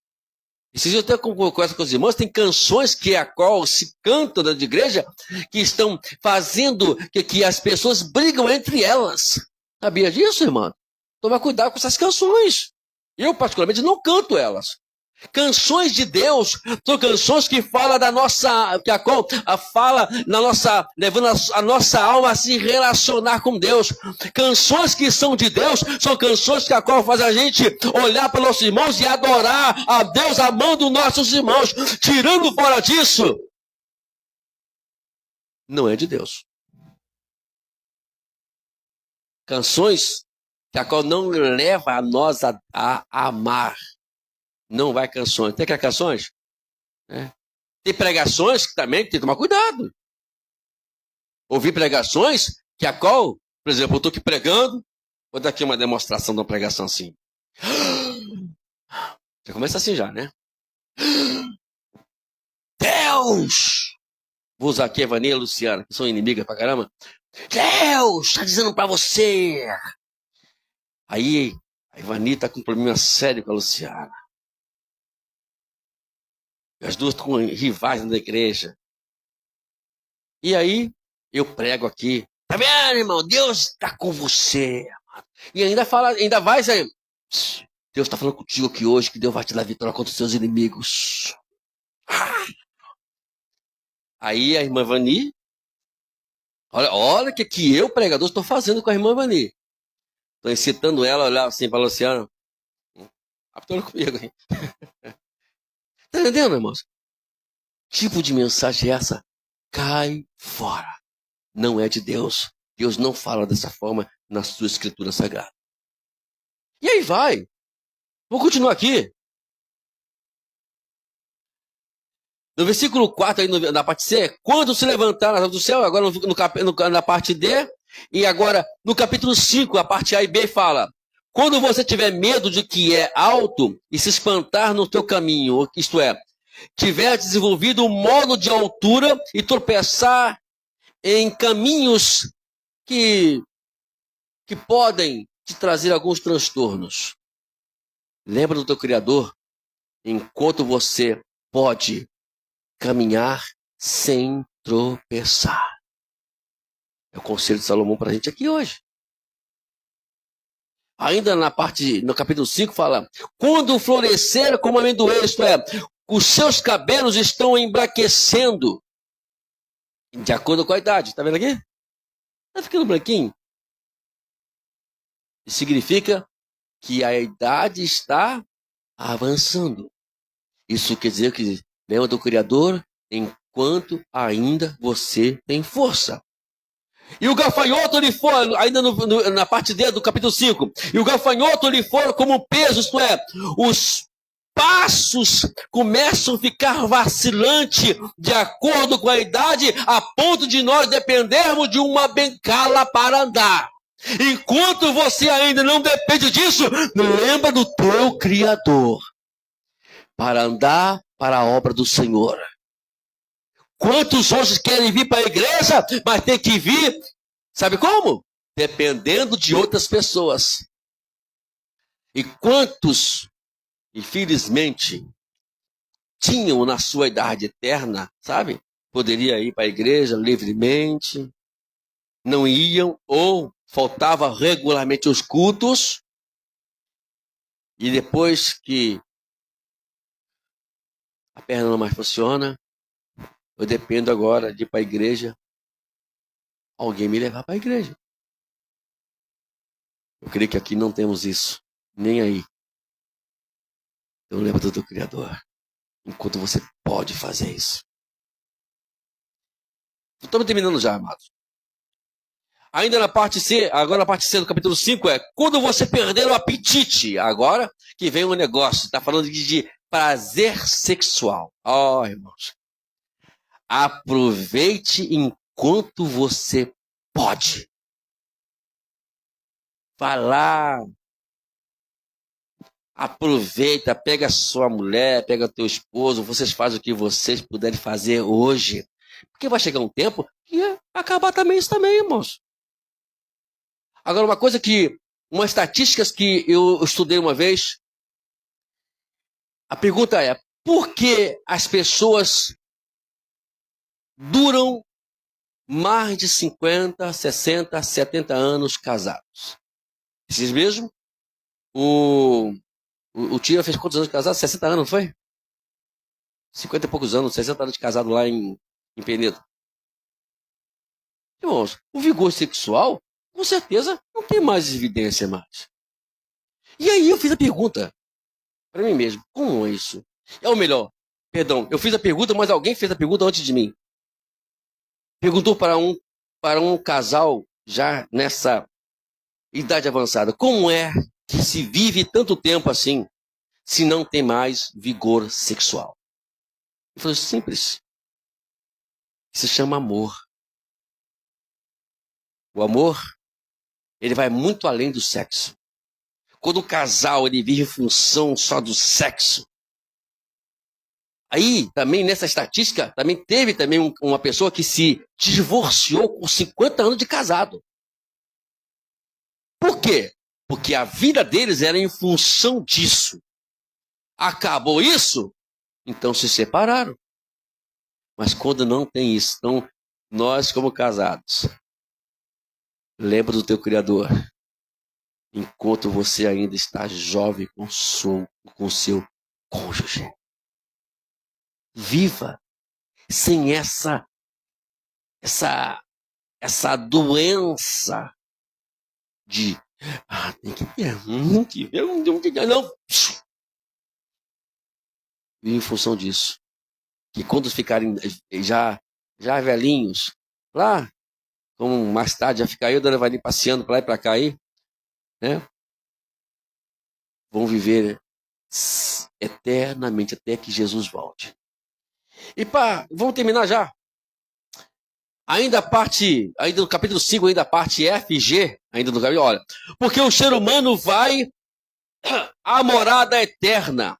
[SPEAKER 1] E se eu até converso com os irmãos, tem canções a qual se cantam dentro de igreja que estão fazendo que as pessoas brigam entre elas. Sabia disso, irmão? Toma cuidado com essas canções. Eu, particularmente, não canto elas. Canções de Deus são canções que falam levando a nossa alma a se relacionar com Deus. Canções que são de Deus são canções que a qual faz a gente olhar para nossos irmãos e adorar a Deus amando nossos irmãos. Tirando fora disso, não é de Deus. Canções que a qual não leva a nós a amar. Não vai canções. Tem que canções? Tem pregações que também tem que tomar cuidado. Ouvir pregações que a qual, por exemplo, eu estou aqui pregando, vou dar aqui uma demonstração de uma pregação assim. Já começa assim já, né? Deus! Vou usar aqui a Vânia e a Luciana, que são inimigas pra caramba. Deus está dizendo para você. Aí a Ivani está com um problema sério com a Luciana. As duas com rivais na igreja. E aí, eu prego aqui. Tá vendo, irmão? Deus está com você. E ainda vai sair. Deus está falando contigo aqui hoje, que Deus vai te dar vitória contra os seus inimigos. Aí a irmã Vani, olha o que eu, pregador, estou fazendo com a irmã Vani. Estou incitando ela a olhar assim para a Luciana. Capitando comigo, hein? Tá entendendo, irmãos? Que tipo de mensagem é essa? Cai fora. Não é de Deus. Deus não fala dessa forma na sua escritura sagrada. E aí vai. Vou continuar aqui. No versículo 4, aí na parte C, quando se levantaram do céu, agora na parte D, e agora no capítulo 5, a parte A e B fala: quando você tiver medo de que é alto e se espantar no teu caminho, isto é, tiver desenvolvido um modo de altura e tropeçar em caminhos que podem te trazer alguns transtornos. Lembra do teu Criador enquanto você pode caminhar sem tropeçar. É o conselho de Salomão para a gente aqui hoje. Ainda no capítulo 5 fala, quando florescer como amendoeira, isto é, os seus cabelos estão embranquecendo, de acordo com a idade. Está vendo aqui? Está ficando branquinho. Isso significa que a idade está avançando. Isso quer dizer que lembra do Criador enquanto ainda você tem força. E o gafanhoto lhe for, ainda na parte D do capítulo 5, e o gafanhoto lhe for como peso, isto é, os passos começam a ficar vacilantes de acordo com a idade, a ponto de nós dependermos de uma bengala para andar. Enquanto você ainda não depende disso, lembra do teu Criador para andar para a obra do Senhor. Quantos hoje querem vir para a igreja, mas tem que vir, sabe como? Dependendo de outras pessoas. E quantos, infelizmente, tinham na sua idade eterna, sabe? Poderia ir para a igreja livremente, não iam ou faltava regularmente os cultos, e depois que a perna não mais funciona, eu dependo agora de ir para a igreja, alguém me levar para a igreja. Eu creio que aqui não temos isso, nem aí. Então lembra do teu Criador, enquanto você pode fazer isso. Estamos terminando já, amados. Ainda na parte C, agora na parte C do capítulo 5 é quando você perder o apetite. Agora que vem um negócio, está falando de prazer sexual. Ó, irmãos. Aproveite enquanto você pode. Vai lá. Aproveita, pega a sua mulher, pega o teu esposo, vocês fazem o que vocês puderem fazer hoje. Porque vai chegar um tempo que acabar também isso também, irmãos. Agora, umas estatísticas que eu estudei uma vez, a pergunta é, por que as pessoas duram mais de 50, 60, 70 anos casados? Esses mesmo, o Tira fez quantos anos de casado? 60 anos, não foi? 50 e poucos anos, 60 anos de casado lá em Penedo. Irmãos, o vigor sexual, com certeza, não tem mais evidência mais. E aí eu fiz a pergunta para mim mesmo, como é isso? É o melhor, perdão, eu fiz a pergunta, mas alguém fez a pergunta antes de mim. Perguntou para um casal já nessa idade avançada, como é que se vive tanto tempo assim, se não tem mais vigor sexual? Ele falou, simples. Se chama amor. O amor, ele vai muito além do sexo. Quando o casal ele vive em função só do sexo, aí também nessa estatística, também teve uma pessoa que se divorciou com 50 anos de casado. Por quê? Porque a vida deles era em função disso. Acabou isso, então se separaram. Mas quando não tem isso, então nós como casados, lembra do teu Criador, enquanto você ainda está jovem com seu cônjuge. Viva sem essa doença de tem que ver, não. E em função disso, que quando ficarem já velhinhos, lá, como mais tarde já ficar aí, a dona vai ir passeando para lá e para cá aí, né? Vão viver eternamente até que Jesus volte. E vamos terminar já. Ainda no capítulo 5, ainda a parte F e G, ainda no capítulo, olha, porque o ser humano vai à morada eterna,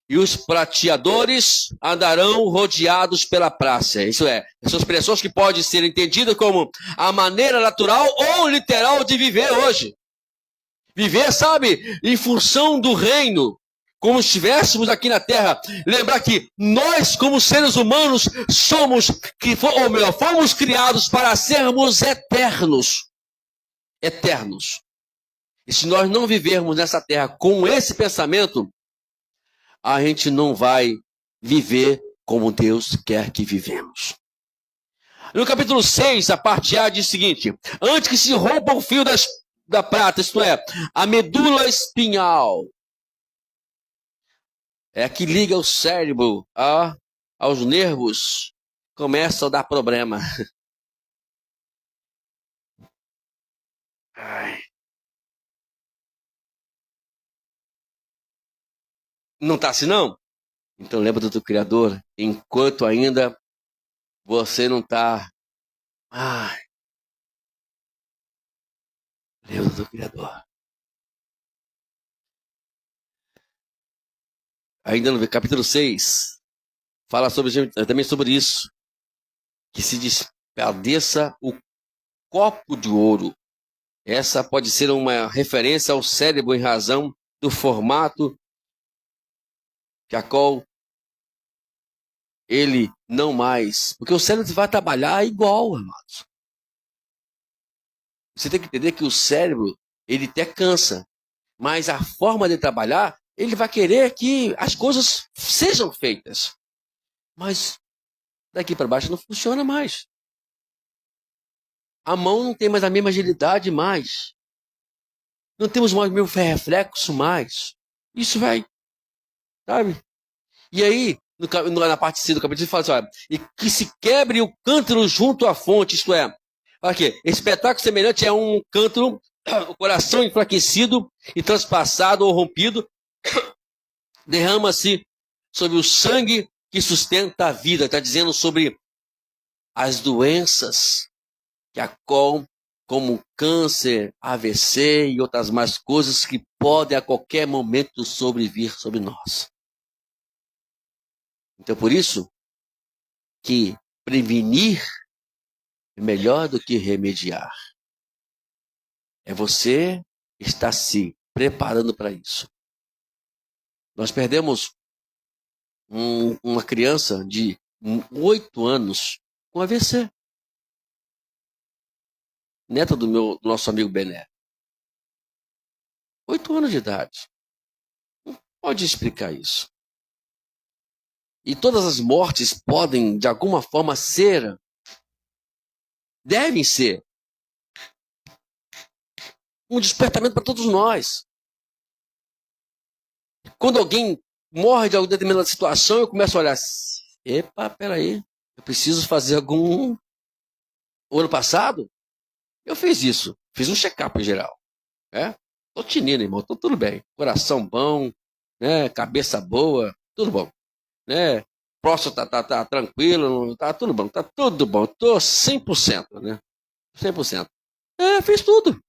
[SPEAKER 1] e os prateadores andarão rodeados pela praça. Isso são expressões que podem ser entendidas como a maneira natural ou literal de viver hoje. Viver, sabe, em função do reino, como se estivéssemos aqui na terra. Lembrar que nós, como seres humanos, fomos criados para sermos eternos. Eternos. E se nós não vivermos nessa terra com esse pensamento, a gente não vai viver como Deus quer que vivemos. No capítulo 6, a parte A diz o seguinte: antes que se rompa o fio da prata, isto é, a medula espinhal, é a que liga o cérebro aos nervos, começa a dar problema. Ai. Não está assim, não? Então lembra do teu Criador, enquanto ainda você não está. Ai. Lembra do teu Criador. Ainda no capítulo 6, fala também sobre isso. Que se despedaça o copo de ouro. Essa pode ser uma referência ao cérebro em razão do formato que a qual ele não mais... Porque o cérebro vai trabalhar igual, amados. Você tem que entender que o cérebro, ele até cansa. Mas a forma de trabalhar, ele vai querer que as coisas sejam feitas. Mas daqui para baixo não funciona mais. A mão não tem mais a mesma agilidade mais. Não temos mais o mesmo reflexo mais. Isso vai, sabe? E aí, na parte C do capítulo, fala assim, olha, e que se quebre o cântaro junto à fonte, isto é, olha aqui, espetáculo semelhante a um cântaro, o coração enfraquecido e transpassado ou rompido, derrama-se sobre o sangue que sustenta a vida. Está dizendo sobre as doenças que acolam, como câncer, AVC e outras mais coisas que podem a qualquer momento sobrevir sobre nós. Então, por isso que prevenir é melhor do que remediar. É você estar se preparando para isso. Nós perdemos uma criança de 8 anos com AVC. Neta do nosso amigo Bené. 8 anos de idade. Não pode explicar isso. E todas as mortes podem, de alguma forma, devem ser, um despertamento para todos nós. Quando alguém morre de alguma determinada situação, eu começo a olhar, epa, peraí, eu preciso fazer algum... O ano passado, eu fiz isso, fiz um check-up em geral. Tô tinindo, irmão, tô tudo bem. Coração bom, né? Cabeça boa, tudo bom. Né? Próstata tá tranquilo, tá tudo bom, tô 100%, né? 100%. Fiz tudo.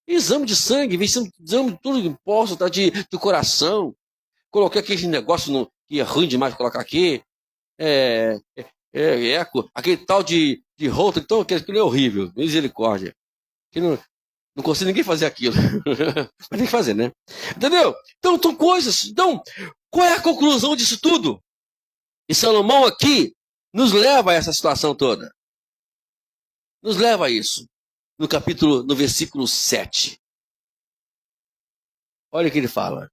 [SPEAKER 1] Exame de sangue, exame de tudo de próstata, de coração. Coloquei aquele negócio que é ruim demais de colocar aqui. Eco, aquele tal de Holter, então aquele é horrível, misericórdia. Que não consigo ninguém fazer aquilo. Mas tem que fazer, né? Entendeu? Então, são coisas. Então, qual é a conclusão disso tudo? E Salomão aqui nos leva a essa situação toda. Nos leva a isso. No versículo 7. Olha o que ele fala.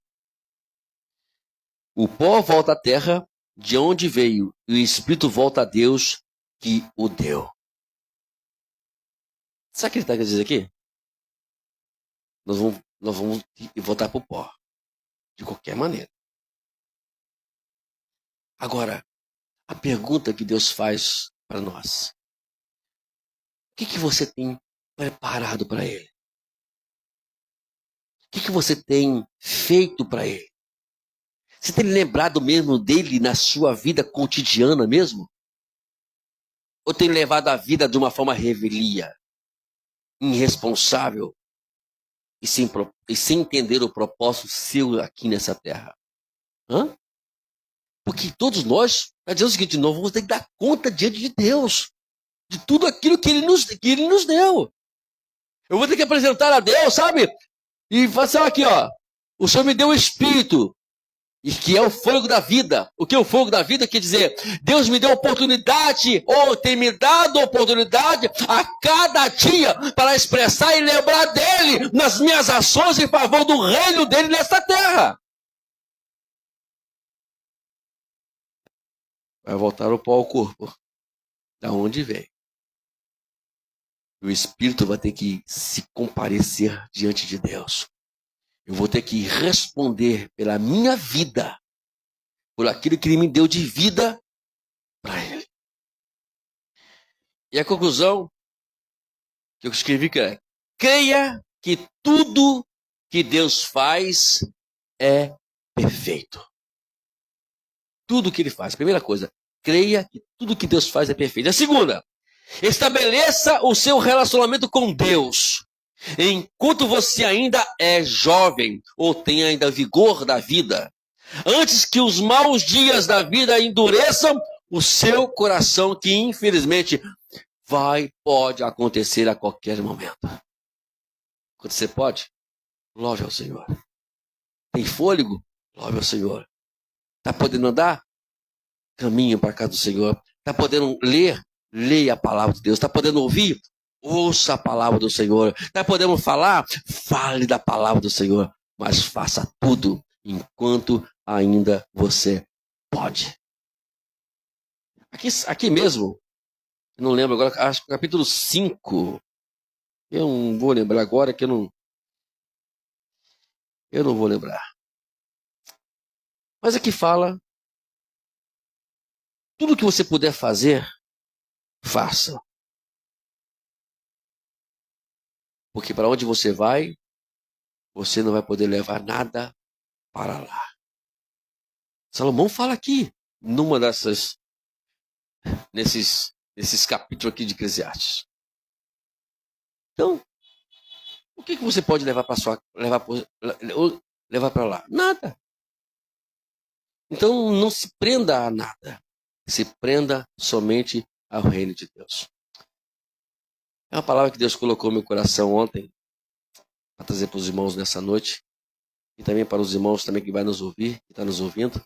[SPEAKER 1] O pó volta à terra, de onde veio, e o espírito volta a Deus que o deu. Sabe o que ele está querendo dizer aqui? Nós vamos voltar para o pó. De qualquer maneira. Agora, a pergunta que Deus faz para nós. O que você tem preparado para Ele? O que você tem feito para Ele? Você tem lembrado mesmo dele na sua vida cotidiana mesmo? Ou tem levado a vida de uma forma revelia, irresponsável e sem entender o propósito seu aqui nessa terra? Porque todos nós, está dizendo o seguinte, nós vamos ter que dar conta diante de Deus, de tudo aquilo que Ele nos deu. Eu vou ter que apresentar a Deus, sabe? E falar aqui, ó, o Senhor me deu o Espírito. E que é o fogo da vida. O que é o fogo da vida? Quer dizer, Deus me deu oportunidade, ou tem me dado oportunidade a cada dia para expressar e lembrar dele nas minhas ações em favor do reino dele nesta terra. Vai voltar o pó ao corpo, da onde vem. O Espírito vai ter que se comparecer diante de Deus. Eu vou ter que responder pela minha vida, por aquilo que ele me deu de vida para ele. E a conclusão que eu escrevi que é: creia que tudo que Deus faz é perfeito. Tudo que ele faz. Primeira coisa, creia que tudo que Deus faz é perfeito. A segunda, estabeleça o seu relacionamento com Deus enquanto você ainda é jovem ou tem ainda vigor da vida, antes que os maus dias da vida endureçam o seu coração, que infelizmente pode acontecer a qualquer momento. Quando você pode, louve ao Senhor. Tem fôlego? Louve ao Senhor. Está podendo andar? Caminho para a casa do Senhor. Está podendo ler? Leia a palavra de Deus. Está podendo ouvir? Ouça a palavra do Senhor. Está podendo falar? Fale da palavra do Senhor. Mas faça tudo enquanto ainda você pode. Aqui mesmo, eu não lembro agora, acho que capítulo 5. Eu não vou lembrar agora, que eu não vou lembrar. Mas aqui fala, tudo que você puder fazer, faça. Porque para onde você vai, você não vai poder levar nada para lá. Salomão fala aqui, nesses capítulos aqui de Eclesiastes. Então, o que você pode levar para lá? Nada. Então, não se prenda a nada. Se prenda somente ao reino de Deus. É uma palavra que Deus colocou no meu coração ontem, para trazer para os irmãos nessa noite, e também para os irmãos também que vai nos ouvir, que está nos ouvindo,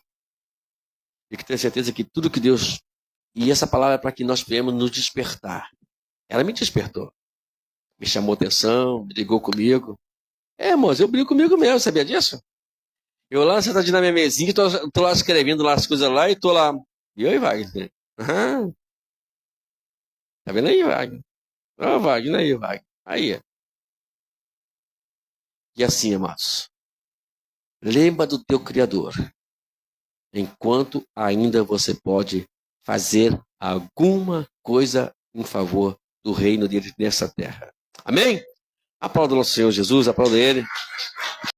[SPEAKER 1] e que tenho certeza que tudo que Deus... E essa palavra é para que nós venhamos nos despertar. Ela me despertou. Me chamou atenção, me ligou comigo. Irmãos, eu brigo comigo mesmo, sabia disso? Eu lá sentadinho na minha mesinha, tô lá escrevendo lá as coisas lá, e tô lá... E aí, Wagner? Uhum. Tá vendo aí, Wagner? Ó, Wagner, aí, Wagner. Aí. E assim, amados, lembra do teu Criador, enquanto ainda você pode fazer alguma coisa em favor do reino dele nessa terra. Amém? Aplauda o nosso Senhor Jesus, aplauda ele.